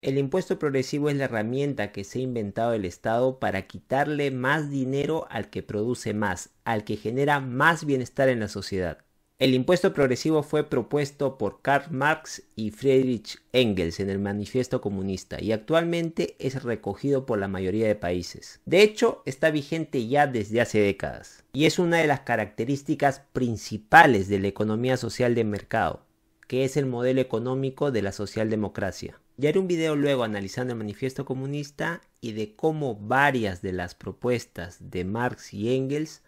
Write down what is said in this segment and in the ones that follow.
El impuesto progresivo es la herramienta que se ha inventado el Estado para quitarle más dinero al que produce más, al que genera más bienestar en la sociedad. El impuesto progresivo fue propuesto por Karl Marx y Friedrich Engels en el Manifiesto Comunista y actualmente es recogido por la mayoría de países. De hecho, está vigente ya desde hace décadas y es una de las características principales de la economía social de mercado, que es el modelo económico de la socialdemocracia. Ya haré un video luego analizando el Manifiesto Comunista y de cómo varias de las propuestas de Marx y Engels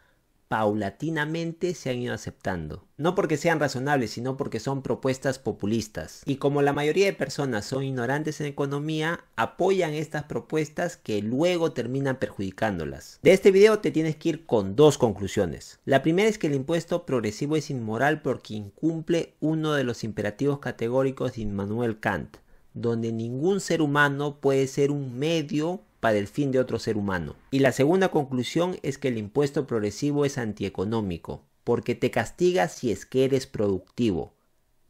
paulatinamente se han ido aceptando. No porque sean razonables, sino porque son propuestas populistas. Y como la mayoría de personas son ignorantes en economía, apoyan estas propuestas que luego terminan perjudicándolas. De este video te tienes que ir con dos conclusiones. La primera es que el impuesto progresivo es inmoral porque incumple uno de los imperativos categóricos de Immanuel Kant, donde ningún ser humano puede ser un medio para el fin de otro ser humano. Y la segunda conclusión es que el impuesto progresivo es antieconómico, porque te castiga si es que eres productivo,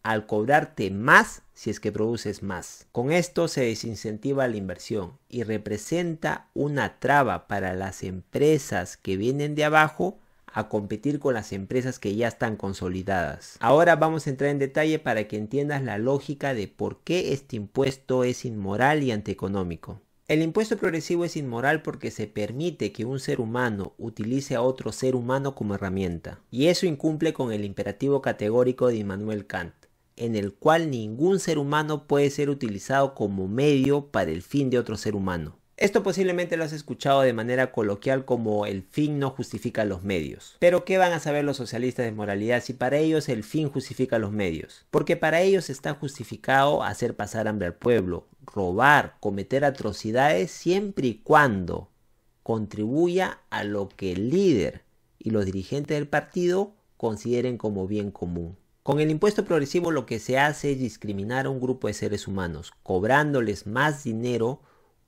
al cobrarte más si es que produces más. Con esto se desincentiva la inversión y representa una traba para las empresas que vienen de abajo a competir con las empresas que ya están consolidadas. Ahora vamos a entrar en detalle para que entiendas la lógica de por qué este impuesto es inmoral y antieconómico. El impuesto progresivo es inmoral porque se permite que un ser humano utilice a otro ser humano como herramienta, y eso incumple con el imperativo categórico de Immanuel Kant, en el cual ningún ser humano puede ser utilizado como medio para el fin de otro ser humano. Esto posiblemente lo has escuchado de manera coloquial como el fin no justifica los medios. Pero ¿qué van a saber los socialistas de moralidad si para ellos el fin justifica los medios? Porque para ellos está justificado hacer pasar hambre al pueblo, robar, cometer atrocidades siempre y cuando contribuya a lo que el líder y los dirigentes del partido consideren como bien común. Con el impuesto progresivo lo que se hace es discriminar a un grupo de seres humanos, cobrándoles más dinero,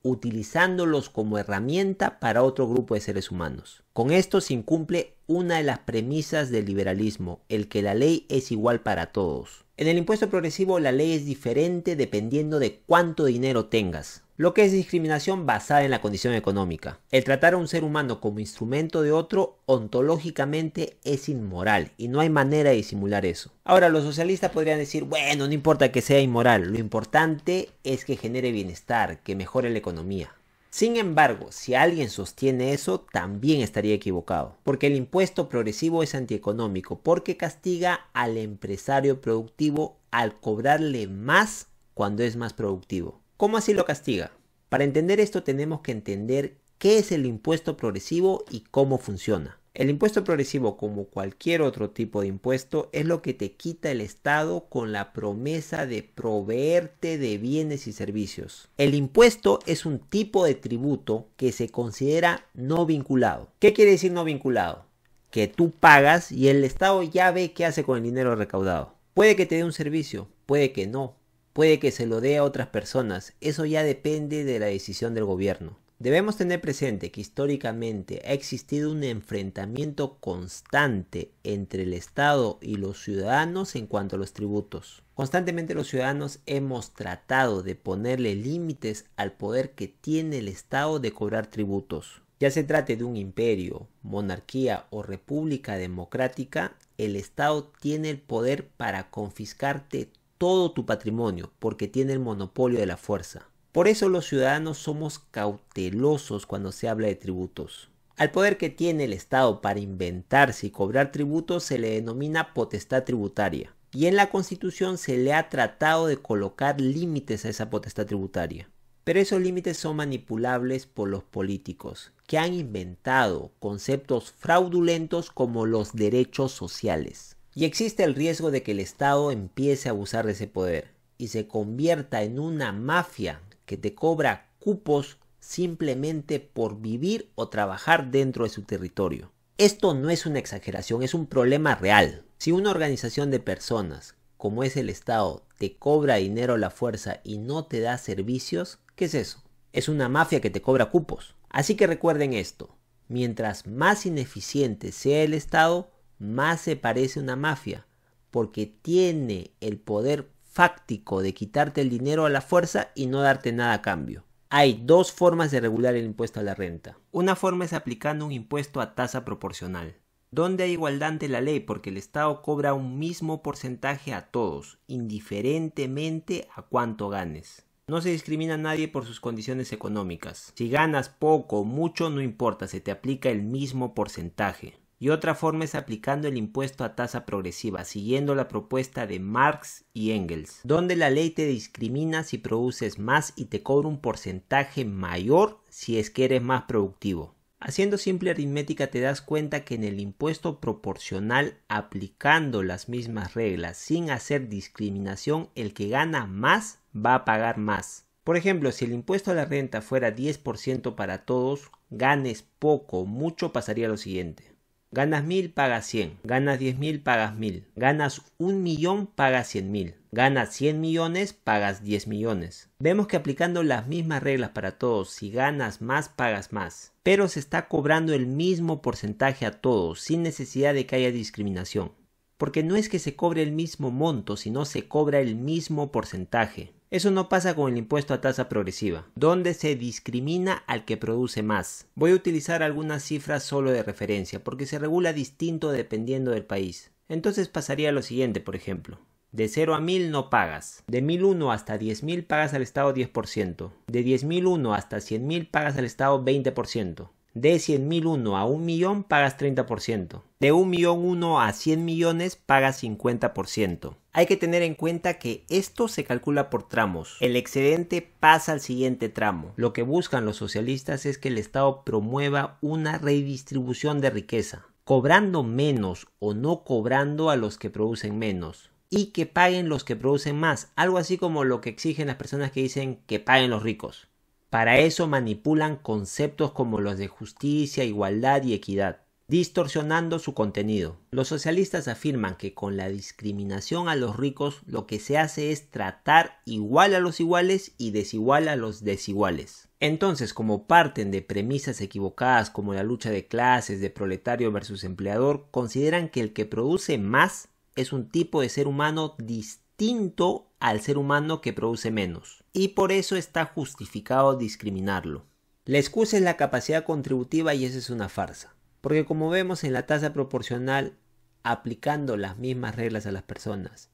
utilizándolos como herramienta para otro grupo de seres humanos. Con esto se incumple una de las premisas del liberalismo, el que la ley es igual para todos. En el impuesto progresivo la ley es diferente dependiendo de cuánto dinero tengas, lo que es discriminación basada en la condición económica. El tratar a un ser humano como instrumento de otro ontológicamente es inmoral y no hay manera de disimular eso. Ahora los socialistas podrían decir, bueno, no importa que sea inmoral, lo importante es que genere bienestar, que mejore la economía. Sin embargo, si alguien sostiene eso, también estaría equivocado, porque el impuesto progresivo es antieconómico, porque castiga al empresario productivo al cobrarle más cuando es más productivo. ¿Cómo así lo castiga? Para entender esto tenemos que entender qué es el impuesto progresivo y cómo funciona. El impuesto progresivo, como cualquier otro tipo de impuesto, es lo que te quita el Estado con la promesa de proveerte de bienes y servicios. El impuesto es un tipo de tributo que se considera no vinculado. ¿Qué quiere decir no vinculado? Que tú pagas y el Estado ya ve qué hace con el dinero recaudado. Puede que te dé un servicio, puede que no, puede que se lo dé a otras personas. Eso ya depende de la decisión del gobierno. Debemos tener presente que históricamente ha existido un enfrentamiento constante entre el Estado y los ciudadanos en cuanto a los tributos. Constantemente los ciudadanos hemos tratado de ponerle límites al poder que tiene el Estado de cobrar tributos. Ya se trate de un imperio, monarquía o república democrática, el Estado tiene el poder para confiscarte todo tu patrimonio porque tiene el monopolio de la fuerza. Por eso los ciudadanos somos cautelosos cuando se habla de tributos. Al poder que tiene el Estado para inventarse y cobrar tributos se le denomina potestad tributaria. Y en la Constitución se le ha tratado de colocar límites a esa potestad tributaria. Pero esos límites son manipulables por los políticos, que han inventado conceptos fraudulentos como los derechos sociales. Y existe el riesgo de que el Estado empiece a abusar de ese poder y se convierta en una mafia que te cobra cupos simplemente por vivir o trabajar dentro de su territorio. Esto no es una exageración, es un problema real. Si una organización de personas, como es el Estado, te cobra dinero a la fuerza y no te da servicios, ¿qué es eso? Es una mafia que te cobra cupos. Así que recuerden esto, mientras más ineficiente sea el Estado, más se parece a una mafia, porque tiene el poder fáctico de quitarte el dinero a la fuerza y no darte nada a cambio. Hay dos formas de regular el impuesto a la renta. Una forma es aplicando un impuesto a tasa proporcional, donde hay igualdad ante la ley porque el Estado cobra un mismo porcentaje a todos, indiferentemente a cuánto ganes. No se discrimina a nadie por sus condiciones económicas. Si ganas poco o mucho, no importa, se te aplica el mismo porcentaje. Y otra forma es aplicando el impuesto a tasa progresiva, siguiendo la propuesta de Marx y Engels, donde la ley te discrimina si produces más y te cobra un porcentaje mayor si es que eres más productivo. Haciendo simple aritmética te das cuenta que en el impuesto proporcional, aplicando las mismas reglas sin hacer discriminación, el que gana más va a pagar más. Por ejemplo, si el impuesto a la renta fuera 10% para todos, ganes poco o mucho, pasaría lo siguiente. Ganas 1000, pagas 100. Ganas 10.000, pagas 1000. Ganas 1.000.000, pagas 100.000. Ganas 100 millones, pagas 10 millones. Vemos que aplicando las mismas reglas para todos, si ganas más, pagas más. Pero se está cobrando el mismo porcentaje a todos, sin necesidad de que haya discriminación. Porque no es que se cobre el mismo monto, sino se cobra el mismo porcentaje. Eso no pasa con el impuesto a tasa progresiva, donde se discrimina al que produce más. Voy a utilizar algunas cifras solo de referencia, porque se regula distinto dependiendo del país. Entonces pasaría lo siguiente, por ejemplo. De 0 a 1000 no pagas. De 1001 hasta 10.000 pagas al Estado 10%. De 10.001 hasta 100.000 pagas al Estado 20%. De 100.001 a 1.000.000 pagas 30%. De 1.000.001 a 100 millones pagas 50%. Hay que tener en cuenta que esto se calcula por tramos. El excedente pasa al siguiente tramo. Lo que buscan los socialistas es que el Estado promueva una redistribución de riqueza, cobrando menos o no cobrando a los que producen menos. Y que paguen los que producen más. Algo así como lo que exigen las personas que dicen que paguen los ricos. Para eso manipulan conceptos como los de justicia, igualdad y equidad, distorsionando su contenido. Los socialistas afirman que con la discriminación a los ricos lo que se hace es tratar igual a los iguales y desigual a los desiguales. Entonces, como parten de premisas equivocadas como la lucha de clases de proletario versus empleador, consideran que el que produce más es un tipo de ser humano distinto al ser humano que produce menos, y por eso está justificado discriminarlo. La excusa es la capacidad contributiva y esa es una farsa, porque como vemos en la tasa proporcional, aplicando las mismas reglas a las personas,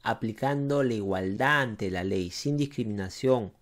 aplicando la igualdad ante la ley sin discriminación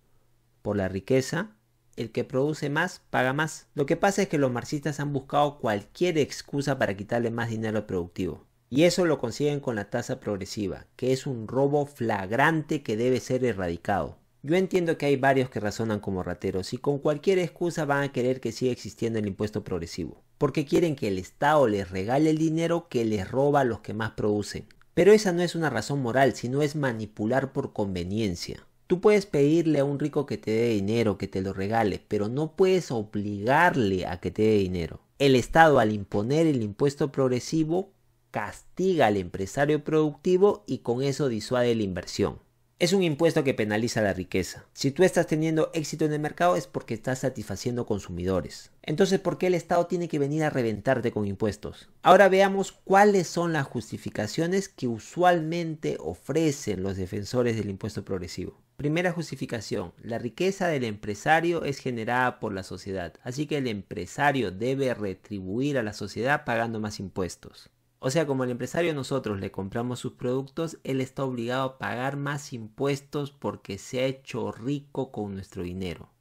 por la riqueza, el que produce más paga más. Lo que pasa es que los marxistas han buscado cualquier excusa para quitarle más dinero al productivo. Y eso lo consiguen con la tasa progresiva, que es un robo flagrante que debe ser erradicado. Yo entiendo que hay varios que razonan como rateros y con cualquier excusa van a querer que siga existiendo el impuesto progresivo, porque quieren que el Estado les regale el dinero que les roba a los que más producen. Pero esa no es una razón moral, sino es manipular por conveniencia. Tú puedes pedirle a un rico que te dé dinero, que te lo regale, pero no puedes obligarle a que te dé dinero. El Estado, al imponer el impuesto progresivo, castiga al empresario productivo y con eso disuade la inversión. Es un impuesto que penaliza la riqueza. Si tú estás teniendo éxito en el mercado es porque estás satisfaciendo consumidores. Entonces, ¿por qué el Estado tiene que venir a reventarte con impuestos? Ahora veamos cuáles son las justificaciones que usualmente ofrecen los defensores del impuesto progresivo. Primera justificación: la riqueza del empresario es generada por la sociedad, así que el empresario debe retribuir a la sociedad pagando más impuestos. O sea, como el empresario nosotros le compramos sus productos, él está obligado a pagar más impuestos porque se ha hecho rico con nuestro dinero.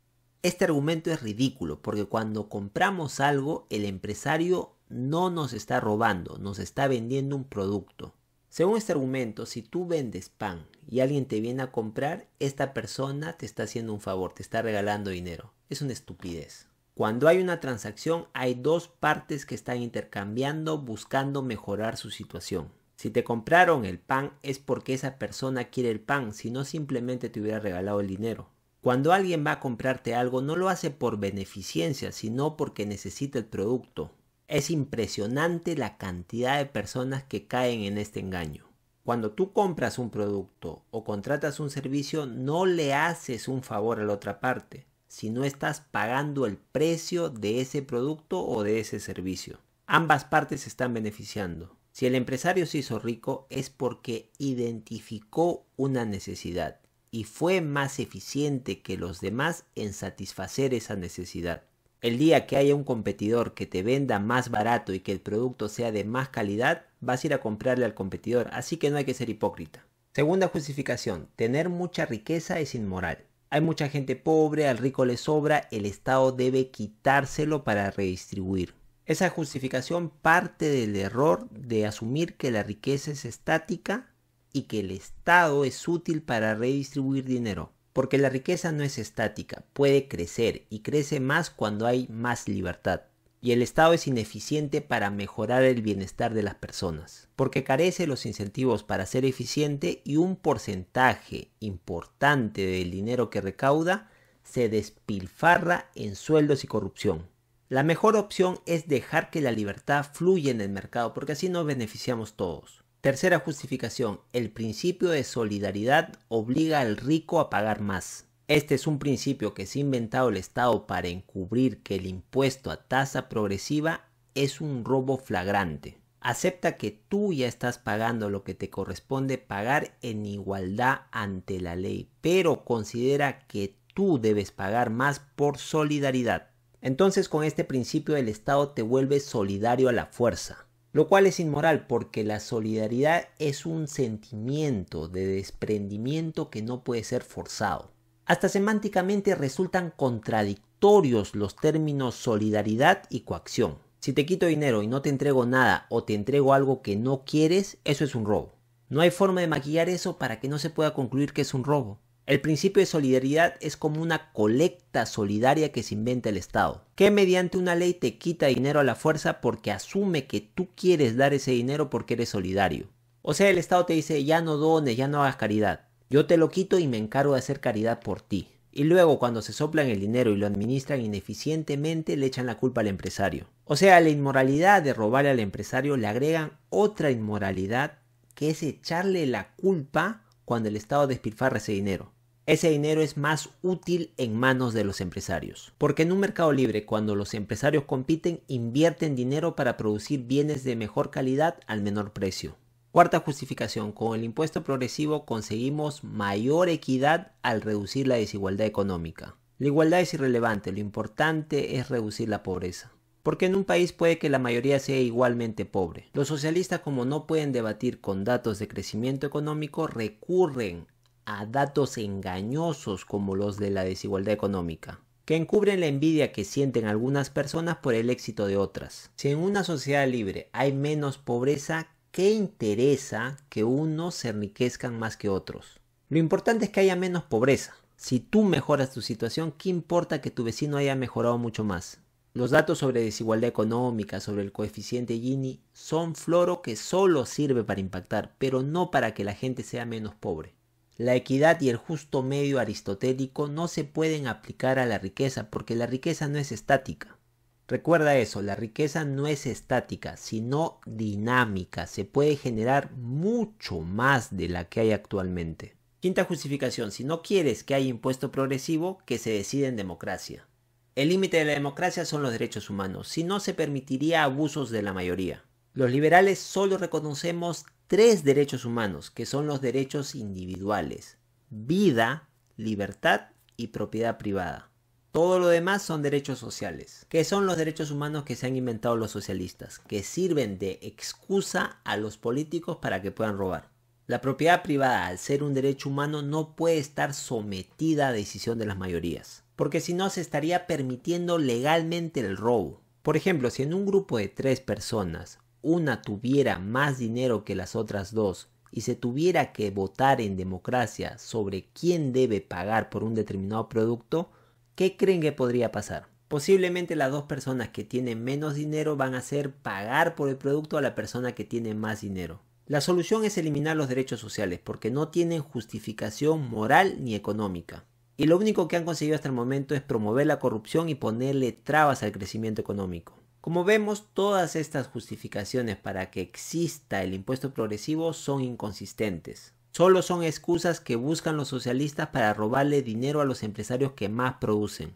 Este argumento es ridículo porque cuando compramos algo, el empresario no nos está robando, nos está vendiendo un producto. Según este argumento, si tú vendes pan y alguien te viene a comprar, esta persona te está haciendo un favor, te está regalando dinero. Es una estupidez. Cuando hay una transacción, hay dos partes que están intercambiando buscando mejorar su situación. Si te compraron el pan es porque esa persona quiere el pan, si no simplemente te hubiera regalado el dinero. Cuando alguien va a comprarte algo, no lo hace por beneficencia, sino porque necesita el producto. Es impresionante la cantidad de personas que caen en este engaño. Cuando tú compras un producto o contratas un servicio, no le haces un favor a la otra parte, sino estás pagando el precio de ese producto o de ese servicio. Ambas partes se están beneficiando. Si el empresario se hizo rico es porque identificó una necesidad y fue más eficiente que los demás en satisfacer esa necesidad. El día que haya un competidor que te venda más barato y que el producto sea de más calidad, vas a ir a comprarle al competidor, así que no hay que ser hipócrita. Segunda justificación, tener mucha riqueza es inmoral. Hay mucha gente pobre, al rico le sobra, el Estado debe quitárselo para redistribuir. Esa justificación parte del error de asumir que la riqueza es estática y que el Estado es útil para redistribuir dinero. Porque la riqueza no es estática, puede crecer y crece más cuando hay más libertad. Y el Estado es ineficiente para mejorar el bienestar de las personas, porque carece de los incentivos para ser eficiente y un porcentaje importante del dinero que recauda se despilfarra en sueldos y corrupción. La mejor opción es dejar que la libertad fluya en el mercado, porque así nos beneficiamos todos. Tercera justificación, el principio de solidaridad obliga al rico a pagar más. Este es un principio que se ha inventado el Estado para encubrir que el impuesto a tasa progresiva es un robo flagrante. Acepta que tú ya estás pagando lo que te corresponde pagar en igualdad ante la ley, pero considera que tú debes pagar más por solidaridad. Entonces, con este principio el Estado te vuelve solidario a la fuerza. Lo cual es inmoral porque la solidaridad es un sentimiento de desprendimiento que no puede ser forzado. Hasta semánticamente resultan contradictorios los términos solidaridad y coacción. Si te quito dinero y no te entrego nada o te entrego algo que no quieres, eso es un robo. No hay forma de maquillar eso para que no se pueda concluir que es un robo. El principio de solidaridad es como una colecta solidaria que se inventa el Estado, que mediante una ley te quita dinero a la fuerza porque asume que tú quieres dar ese dinero porque eres solidario. O sea, el Estado te dice, ya no dones, ya no hagas caridad. Yo te lo quito y me encargo de hacer caridad por ti. Y luego cuando se soplan el dinero y lo administran ineficientemente le echan la culpa al empresario. O sea, a la inmoralidad de robarle al empresario le agregan otra inmoralidad que es echarle la culpa cuando el Estado despilfarra ese dinero. Ese dinero es más útil en manos de los empresarios. Porque en un mercado libre, cuando los empresarios compiten, invierten dinero para producir bienes de mejor calidad al menor precio. Cuarta justificación, con el impuesto progresivo conseguimos mayor equidad al reducir la desigualdad económica. La igualdad es irrelevante, lo importante es reducir la pobreza. Porque en un país puede que la mayoría sea igualmente pobre. Los socialistas, como no pueden debatir con datos de crecimiento económico, recurren a datos engañosos como los de la desigualdad económica, que encubren la envidia que sienten algunas personas por el éxito de otras. Si en una sociedad libre hay menos pobreza, ¿qué interesa que unos se enriquezcan más que otros? Lo importante es que haya menos pobreza. Si tú mejoras tu situación, ¿qué importa que tu vecino haya mejorado mucho más? Los datos sobre desigualdad económica, sobre el coeficiente Gini, son floro que solo sirve para impactar, pero no para que la gente sea menos pobre. La equidad y el justo medio aristotélico no se pueden aplicar a la riqueza porque la riqueza no es estática. Recuerda eso, la riqueza no es estática, sino dinámica. Se puede generar mucho más de la que hay actualmente. Quinta justificación, si no quieres que haya impuesto progresivo, que se decida en democracia. El límite de la democracia son los derechos humanos, si no se permitiría abusos de la mayoría. Los liberales solo reconocemos 3 derechos humanos, que son los derechos individuales: vida, libertad y propiedad privada. Todo lo demás son derechos sociales, que son los derechos humanos que se han inventado los socialistas, que sirven de excusa a los políticos para que puedan robar. La propiedad privada, al ser un derecho humano, no puede estar sometida a decisión de las mayorías, porque si no se estaría permitiendo legalmente el robo. Por ejemplo, si en un grupo de 3 personas, una tuviera más dinero que las otras 2 y se tuviera que votar en democracia sobre quién debe pagar por un determinado producto, ¿qué creen que podría pasar? Posiblemente las 2 personas que tienen menos dinero van a hacer pagar por el producto a la persona que tiene más dinero. La solución es eliminar los derechos sociales porque no tienen justificación moral ni económica. Y lo único que han conseguido hasta el momento es promover la corrupción y ponerle trabas al crecimiento económico. Como vemos, todas estas justificaciones para que exista el impuesto progresivo son inconsistentes. Solo son excusas que buscan los socialistas para robarle dinero a los empresarios que más producen.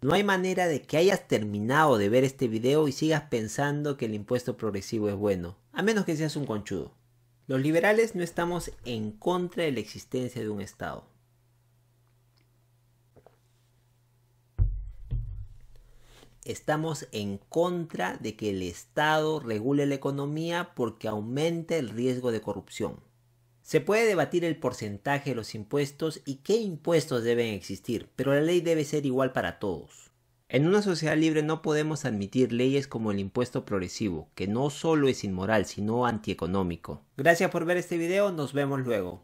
No hay manera de que hayas terminado de ver este video y sigas pensando que el impuesto progresivo es bueno. a menos que seas un conchudo. Los liberales no estamos en contra de la existencia de un Estado. Estamos en contra de que el Estado regule la economía porque aumenta el riesgo de corrupción. Se puede debatir el porcentaje de los impuestos y qué impuestos deben existir, pero la ley debe ser igual para todos. En una sociedad libre no podemos admitir leyes como el impuesto progresivo, que no solo es inmoral, sino antieconómico. Gracias por ver este video, nos vemos luego.